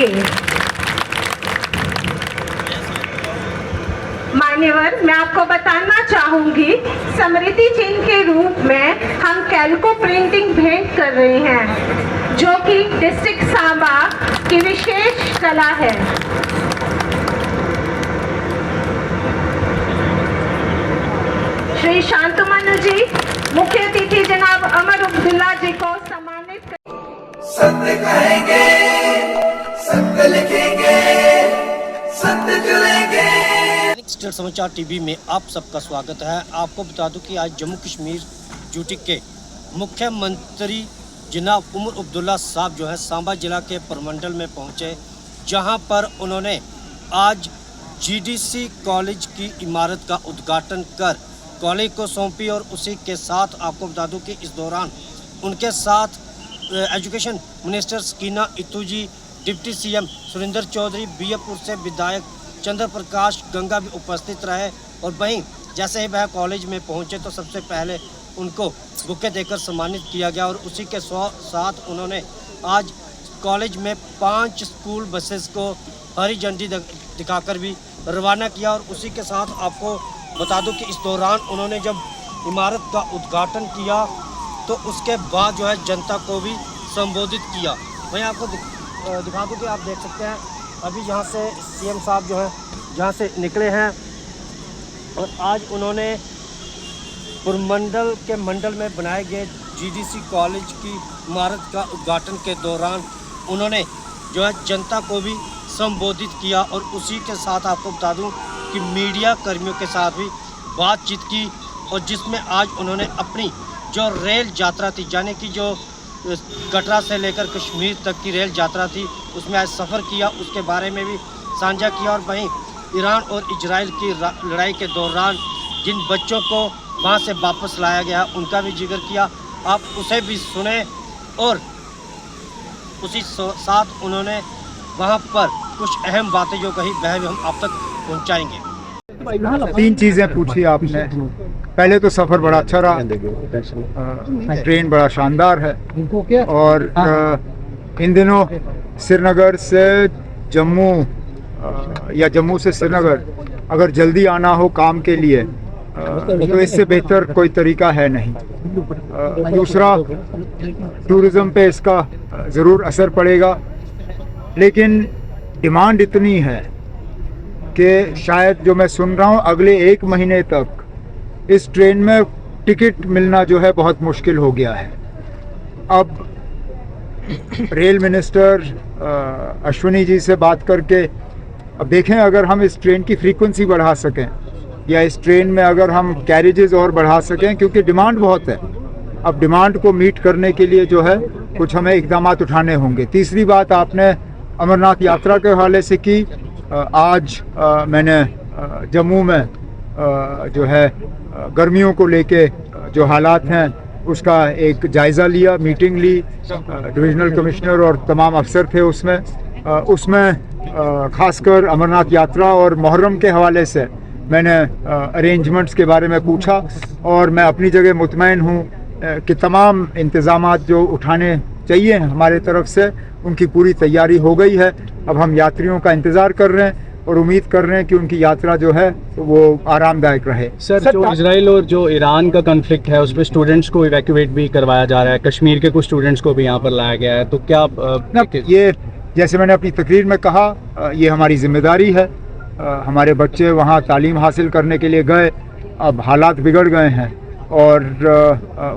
होंगे। मान्यवर, मैं आपको बताना चाहूंगी, स्मृति चिन्ह के रूप में हम कैलको प्रिंटिंग भेंट कर रहे हैं, जो कि डिस्ट्रिक्ट सांबा की विशेष कला है। श्री शांतमनु जी, मुख्य अतिथि जनाब अमर अब्दुल्ला जी को सम्मानित कर। सत्य कहेंगे, सत्य लिखेंगे, सत्य चलेंगे। स्टेट समाचार टीवी में आप सबका स्वागत है। आपको बता दूं कि आज जम्मू कश्मीर यूटी के मुख्यमंत्री जनाब उमर अब्दुल्ला साहब जो है सांबा जिला के परमंडल में पहुंचे, जहां पर उन्होंने आज जीडीसी कॉलेज की इमारत का उद्घाटन कर कॉलेज को सौंपी। और उसी के साथ आपको बता दूं कि इस दौरान उनके साथ एजुकेशन मिनिस्टर सकीना इत्तू जी, डिप्टी सीएम सुरेंद्र चौधरी, बीएपुर से विधायक चंद्र प्रकाश गंगा भी उपस्थित रहे। और वहीं जैसे ही वह कॉलेज में पहुंचे तो सबसे पहले उनको बुके देकर सम्मानित किया गया। और उसी के साथ उन्होंने आज कॉलेज में 5 स्कूल बसेस को हरी झंडी दिखाकर भी रवाना किया। और उसी के साथ आपको बता दूं कि इस दौरान उन्होंने जब इमारत का उद्घाटन किया तो उसके बाद जो है जनता को भी संबोधित किया। मैं आपको दिखा दूं कि आप देख सकते हैं अभी यहाँ से सीएम साहब जो है जहाँ से निकले हैं। और आज उन्होंने पुरमंडल के मंडल में बनाए गए जीडीसी कॉलेज की इमारत का उद्घाटन के दौरान उन्होंने जो है जनता को भी संबोधित किया। और उसी के साथ आपको बता दूं कि मीडिया कर्मियों के साथ भी बातचीत की, और जिसमें आज उन्होंने अपनी जो रेल यात्रा थी, यानी कि जो कटरा से लेकर कश्मीर तक की रेल यात्रा थी, उसमें आज सफ़र किया, उसके बारे में भी साझा किया। और वहीं ईरान और इजराइल की लड़ाई के दौरान जिन बच्चों को वहाँ से वापस लाया गया उनका भी जिक्र किया। आप उसे भी सुने। और उसी साथ उन्होंने वहाँ पर कुछ अहम बातें जो कही वह भी हम आप तक पहुँचाएंगे। 3 चीज़ें पूछी आपने। पहले तो सफ़र बड़ा अच्छा रहा, ट्रेन बड़ा शानदार है। और इन दिनों श्रीनगर से जम्मू या जम्मू से श्रीनगर अगर जल्दी आना हो काम के लिए तो इससे बेहतर कोई तरीका है नहीं। दूसरा, टूरिज़्म पे इसका ज़रूर असर पड़ेगा, लेकिन डिमांड इतनी है कि शायद जो मैं सुन रहा हूँ अगले 1 महीने तक इस ट्रेन में टिकट मिलना जो है बहुत मुश्किल हो गया है। अब रेल मिनिस्टर अश्विनी जी से बात करके अब देखें अगर हम इस ट्रेन की फ्रीक्वेंसी बढ़ा सकें या इस ट्रेन में अगर हम कैरेजेस और बढ़ा सकें, क्योंकि डिमांड बहुत है। अब डिमांड को मीट करने के लिए जो है कुछ हमें इक़दाम उठाने होंगे। तीसरी बात आपने अमरनाथ यात्रा के हवाले से की। आज मैंने जम्मू में जो है गर्मियों को लेके जो हालात हैं उसका एक जायज़ा लिया, मीटिंग ली। डिविजनल कमिश्नर और तमाम अफसर थे उसमें खासकर अमरनाथ यात्रा और मुहर्रम के हवाले से मैंने अरेंजमेंट्स के बारे में पूछा। और मैं अपनी जगह मुतमईन हूँ कि तमाम इंतज़ामात जो उठाने चाहिए हमारे तरफ से उनकी पूरी तैयारी हो गई है। अब हम यात्रियों का इंतज़ार कर रहे हैं और उम्मीद कर रहे हैं कि उनकी यात्रा जो है वो आरामदायक रहे। सर, जो इजराइल और जो ईरान का कॉन्फ्लिक्ट है उस पर स्टूडेंट्स को इवैक्यूएट भी करवाया जा रहा है, कश्मीर के कुछ स्टूडेंट्स को भी यहाँ पर लाया गया है, तो क्या ये जैसे मैंने अपनी तकरीर में कहा, ये हमारी जिम्मेदारी है। हमारे बच्चे वहाँ तालीम हासिल करने के लिए गए, अब हालात बिगड़ गए हैं और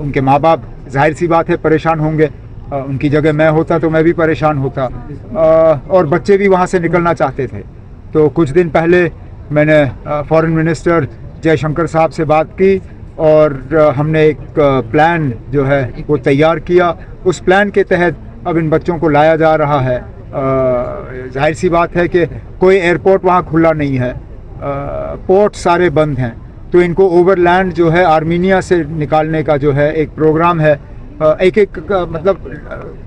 उनके माँ बाप जाहिर सी बात है परेशान होंगे। उनकी जगह मैं होता तो मैं भी परेशान होता। और बच्चे भी वहाँ से निकलना चाहते थे। तो कुछ दिन पहले मैंने फॉरेन मिनिस्टर जयशंकर साहब से बात की और हमने एक प्लान जो है वो तैयार किया। उस प्लान के तहत अब इन बच्चों को लाया जा रहा है। जाहिर सी बात है कि कोई एयरपोर्ट वहाँ खुला नहीं है, पोर्ट सारे बंद हैं, तो इनको ओवरलैंड जो है आर्मीनिया से निकालने का जो है एक प्रोग्राम है। एक मतलब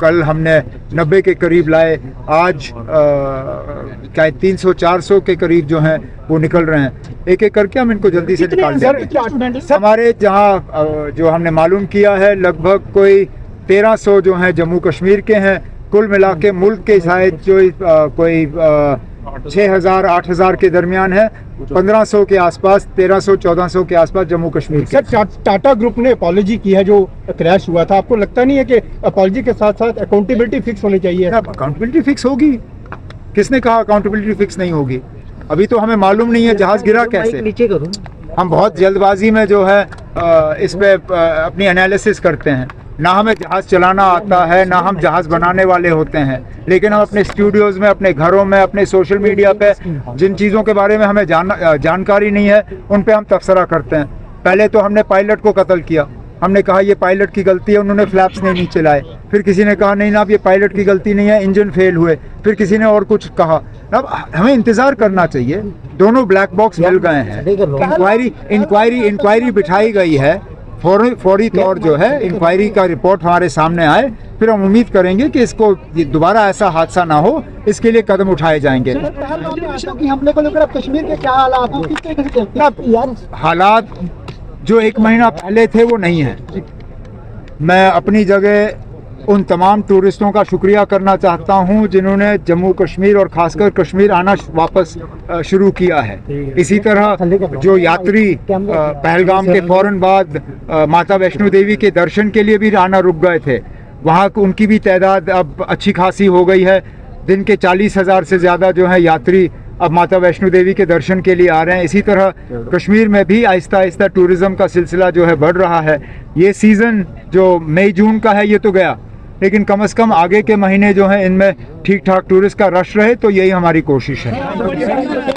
कल हमने 90 के करीब लाए, आज क्या 300-400 के करीब जो हैं वो निकल रहे हैं। एक एक करके हम इनको जल्दी से निकाल देंगे। हमारे जहाँ जो हमने मालूम किया है लगभग कोई 1300 जो हैं जम्मू कश्मीर के हैं कुल मिला के मुल्क के शायद जो कोई 6,000 8,000 के दरमियान है, 1500 के आसपास, 1300-1400 के आसपास जम्मू कश्मीर के। सर, टाटा ग्रुप ने अपॉलॉजी की है जो क्रैश हुआ था, आपको लगता नहीं है कि अपॉलॉजी के साथ साथ अकाउंटेबिलिटी फिक्स होनी चाहिए? अकाउंटेबिलिटी फिक्स होगी? किसने कहा अकाउंटेबिलिटी फिक्स नहीं होगी? अभी तो हमें मालूम नहीं है जहाज गिरा कैसे। हम बहुत जल्दबाजी में जो है इस पे अपनी एनालिसिस करते हैं। ना हमें जहाज चलाना आता है, ना हम जहाज बनाने वाले होते हैं, लेकिन हम अपने स्टूडियोज में, अपने घरों में, अपने सोशल मीडिया पे जिन चीज़ों के बारे में हमें जानकारी नहीं है उन पे हम तबसरा करते हैं। पहले तो हमने पायलट को कत्ल किया, हमने कहा ये पायलट की गलती है, उन्होंने फ्लैप्स नहीं चलाए। फिर किसी ने कहा नहीं ना, अब ये पायलट की गलती नहीं है, इंजन फेल हुए। फिर किसी ने और कुछ कहा। अब हमें इंतज़ार करना चाहिए। दोनों ब्लैक बॉक्स मिल गए हैं, इंक्वायरी बिठाई गई है, फौरी तौर जो है इंक्वायरी का रिपोर्ट हमारे सामने आए, फिर हम उम्मीद करेंगे कि इसको दोबारा ऐसा हादसा ना हो, इसके लिए कदम उठाए जाएंगे। हमले को लेकर कश्मीर के क्या हालात? हालात जो 1 महीना पहले थे वो नहीं है। मैं अपनी जगह उन तमाम टूरिस्टों का शुक्रिया करना चाहता हूं जिन्होंने जम्मू कश्मीर और ख़ासकर कश्मीर आना वापस शुरू किया है। इसी तरह जो यात्री पहलगाम के फ़ौरन बाद माता वैष्णो देवी के दर्शन के लिए भी आना रुक गए थे, वहाँ उनकी भी तादाद अब अच्छी खासी हो गई है। दिन के 40,000 से ज़्यादा जो है यात्री अब माता वैष्णो देवी के दर्शन के लिए आ रहे हैं। इसी तरह कश्मीर में भी आहिस्ता आहिस्ता टूरिज़्म का सिलसिला जो है बढ़ रहा है। ये सीज़न जो मई जून का है ये तो गया, लेकिन कम से कम आगे के महीने जो हैं इनमें ठीक ठाक टूरिस्ट का रश रहे, तो यही हमारी कोशिश है।